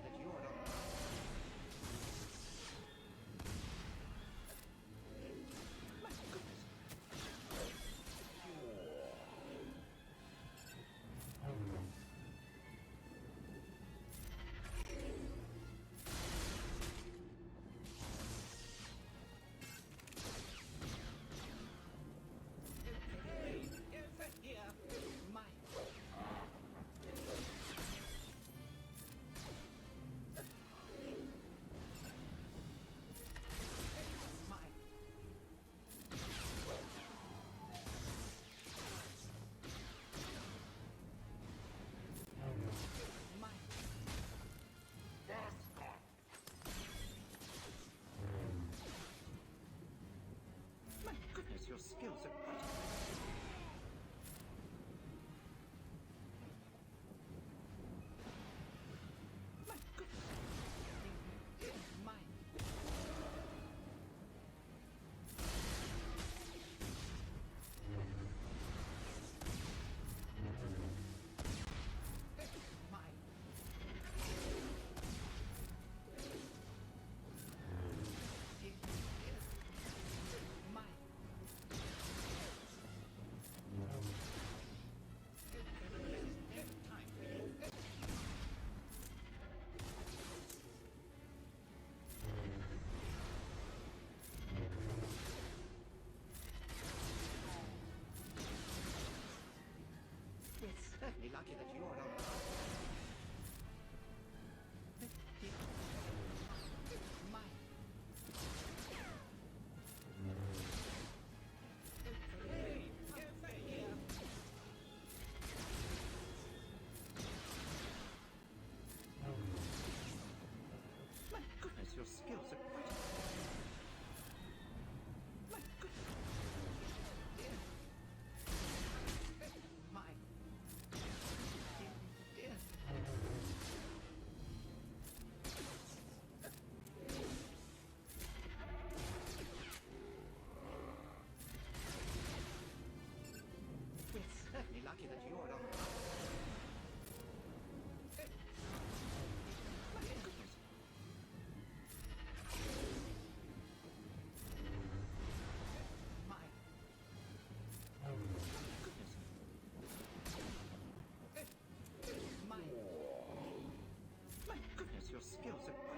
lucky that you're not. My goodness. Hey, get here. My. My. My. My goodness, your skills are quite. My goodness. My. My. My. Time. We're certainly lucky that you're not. My. Hey, get back here. My goodness, your skills are quite. My goodness. My. Dear. We're certainly lucky that you're not. My goodness. My. Goodness. My. My goodness, your skills are.